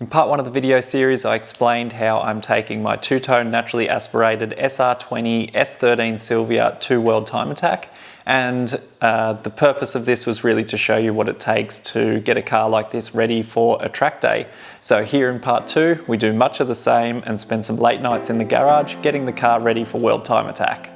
In part 1 of the video series, I explained how I'm taking my two-tone naturally aspirated SR20 S13 Silvia to World Time Attack, and the purpose of this was really to show you what it takes to get a car like this ready for a track day. So here in part 2, we do much of the same and spend some late nights in the garage getting the car ready for World Time Attack.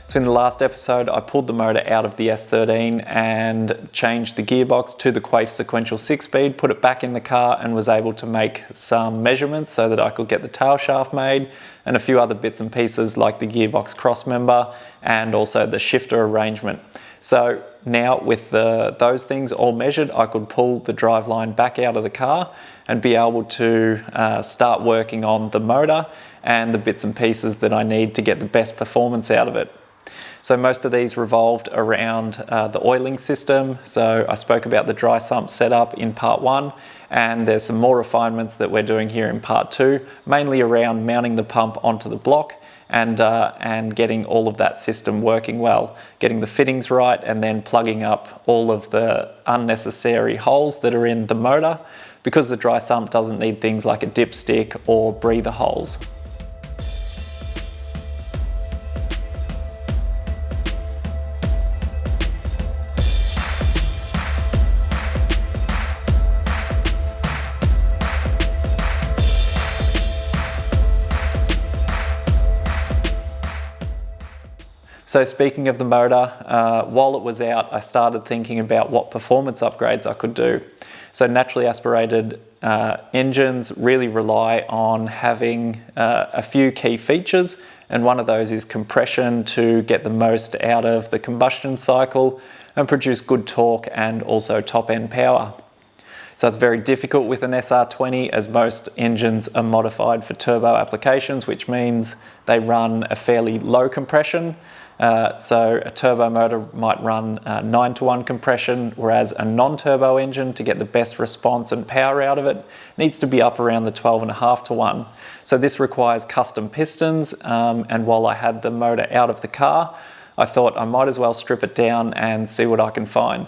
So in the last episode, I pulled the motor out of the S13 and changed the gearbox to the Quaife sequential 6-speed, put it back in the car and was able to make some measurements so that I could get the tail shaft made and a few other bits and pieces like the gearbox crossmember and also the shifter arrangement. So now with those things all measured, I could pull the driveline back out of the car and be able to start working on the motor and the bits and pieces that I need to get the best performance out of it. So most of these revolved around the oiling system. So I spoke about the dry sump setup in part 1, and there's some more refinements that we're doing here in part 2, mainly around mounting the pump onto the block and getting all of that system working well, getting the fittings right and then plugging up all of the unnecessary holes that are in the motor, because the dry sump doesn't need things like a dipstick or breather holes. So speaking of the motor, while it was out, I started thinking about what performance upgrades I could do. So naturally aspirated engines really rely on having a few key features, and one of those is compression to get the most out of the combustion cycle and produce good torque and also top end power. So it's very difficult with an SR20 as most engines are modified for turbo applications, which means they run a fairly low compression. So a turbo motor might run 9:1 compression, whereas a non-turbo engine, to get the best response and power out of it, needs to be up around the 12.5:1. So this requires custom pistons, and while I had the motor out of the car, I thought I might as well strip it down and see what I can find.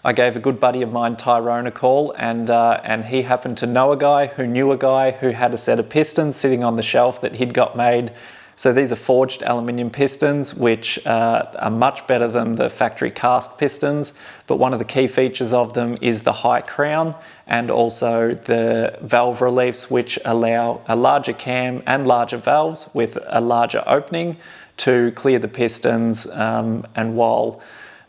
I gave a good buddy of mine, Tyrone, a call, and he happened to know a guy who knew a guy who had a set of pistons sitting on the shelf that he'd got made. So these are forged aluminium pistons, which are much better than the factory cast pistons, but one of the key features of them is the high crown and also the valve reliefs, which allow a larger cam and larger valves with a larger opening to clear the pistons. And while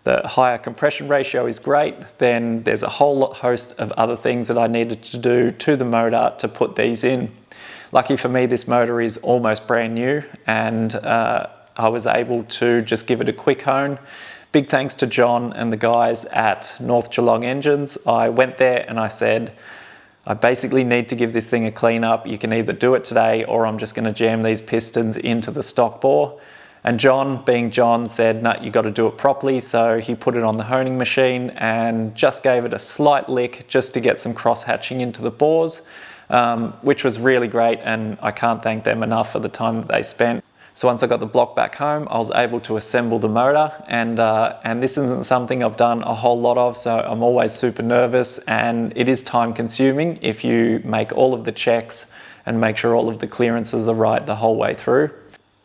the higher compression ratio is great, then there's a whole host of other things that I needed to do to the motor to put these in. Lucky for me, this motor is almost brand new, and I was able to just give it a quick hone. Big thanks to John and the guys at North Geelong Engines. I went there and I said, I basically need to give this thing a clean up. You can either do it today or I'm just going to jam these pistons into the stock bore. And John, being John, said, no, you got to do it properly. So he put it on the honing machine and just gave it a slight lick just to get some cross hatching into the bores. Which was really great, and I can't thank them enough for the time that they spent. So once I got the block back home, I was able to assemble the motor, and this isn't something I've done a whole lot of, so I'm always super nervous, and it is time consuming if you make all of the checks and make sure all of the clearances are right the whole way through.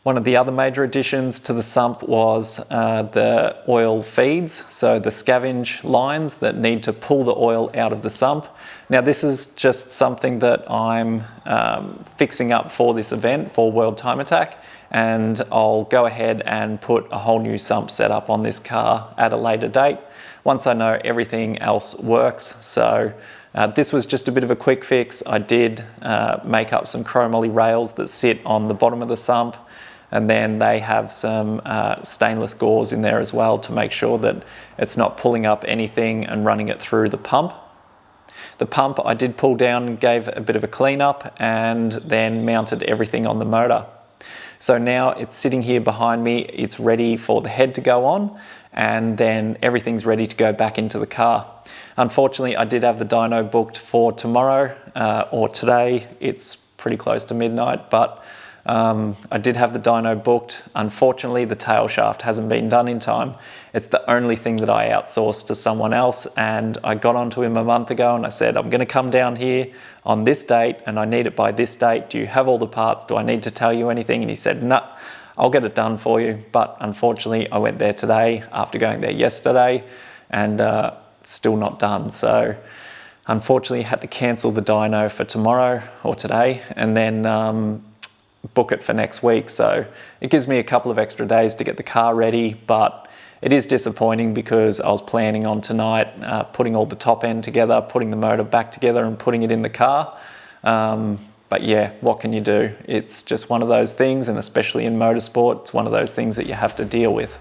One of the other major additions to the sump was the oil feeds, so the scavenge lines that need to pull the oil out of the sump. Now this is just something that I'm fixing up for this event, for World Time Attack, and I'll go ahead and put a whole new sump setup on this car at a later date once I know everything else works. So this was just a bit of a quick fix. I did make up some chromoly rails that sit on the bottom of the sump, and then they have some stainless gauze in there as well to make sure that it's not pulling up anything and running it through the pump. The pump I did pull down and gave a bit of a clean up and then mounted everything on the motor. So now it's sitting here behind me, it's ready for the head to go on, and then everything's ready to go back into the car. Unfortunately, I did have the dyno booked for tomorrow or today. It's pretty close to midnight, but I did have the dyno booked. Unfortunately, the tail shaft hasn't been done in time. It's the only thing that I outsourced to someone else, and I got onto him a month ago and I said, I'm going to come down here on this date and I need it by this date. Do you have all the parts? Do I need to tell you anything? And he said, no, I'll get it done for you. But unfortunately, I went there today after going there yesterday and still not done. So unfortunately, had to cancel the dyno for tomorrow or today and then book it for next week. So it gives me a couple of extra days to get the car ready, but it is disappointing because I was planning on tonight putting all the top end together, putting the motor back together and putting it in the car. But yeah, what can you do? It's just one of those things, and especially in motorsport, it's one of those things that you have to deal with.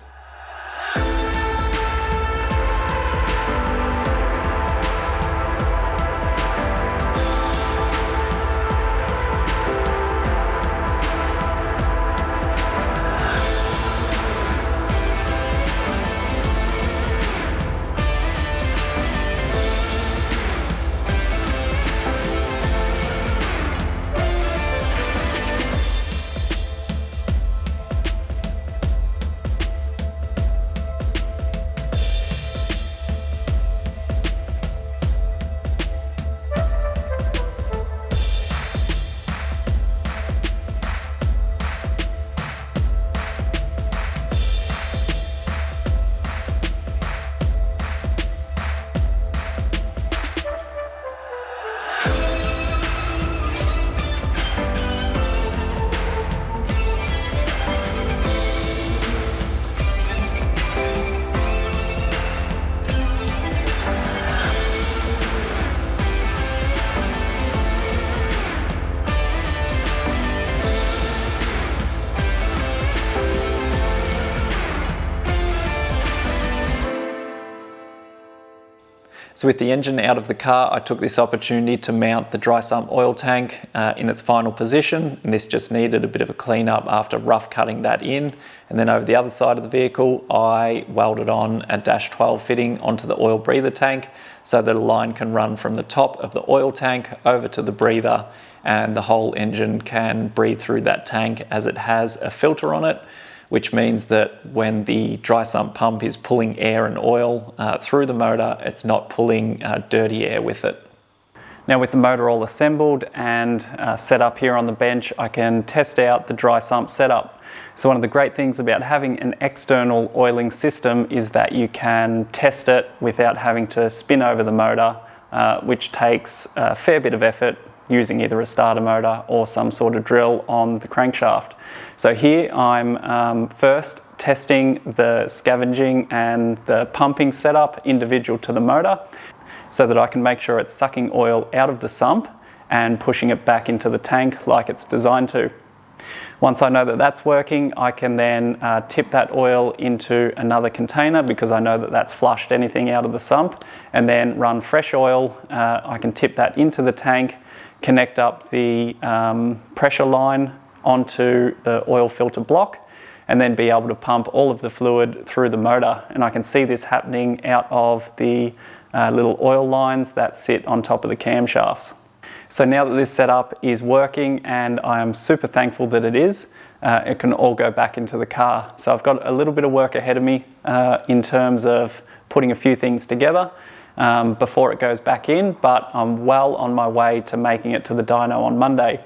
So with the engine out of the car, I took this opportunity to mount the dry sump oil tank in its final position, and this just needed a bit of a clean up after rough cutting that in. And then over the other side of the vehicle, I welded on a dash 12 fitting onto the oil breather tank so that a line can run from the top of the oil tank over to the breather, and the whole engine can breathe through that tank as it has a filter on it, which means that when the dry sump pump is pulling air and oil through the motor, it's not pulling dirty air with it. Now with the motor all assembled and set up here on the bench, I can test out the dry sump setup. So one of the great things about having an external oiling system is that you can test it without having to spin over the motor, which takes a fair bit of effort using either a starter motor or some sort of drill on the crankshaft. So here I'm first testing the scavenging and the pumping setup individual to the motor so that I can make sure it's sucking oil out of the sump and pushing it back into the tank like it's designed to. Once I know that that's working, I can then tip that oil into another container because I know that that's flushed anything out of the sump, and then run fresh oil. I can tip that into the tank, connect up the pressure line onto the oil filter block, and then be able to pump all of the fluid through the motor. And I can see this happening out of the little oil lines that sit on top of the camshafts. So now that this setup is working, and I am super thankful that it is, it can all go back into the car. So I've got a little bit of work ahead of me in terms of putting a few things together before it goes back in, but I'm well on my way to making it to the dyno on Monday.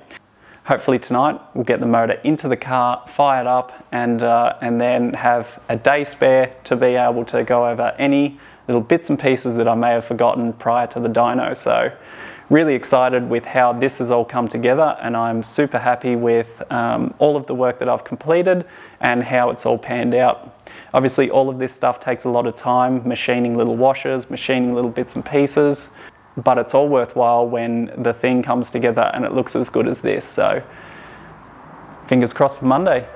Hopefully tonight we'll get the motor into the car, fired up, and then have a day spare to be able to go over any little bits and pieces that I may have forgotten prior to the dyno. So really excited with how this has all come together, and I'm super happy with all of the work that I've completed and how it's all panned out. Obviously all of this stuff takes a lot of time, machining little washers, machining little bits and pieces, but it's all worthwhile when the thing comes together and it looks as good as this. So fingers crossed for Monday.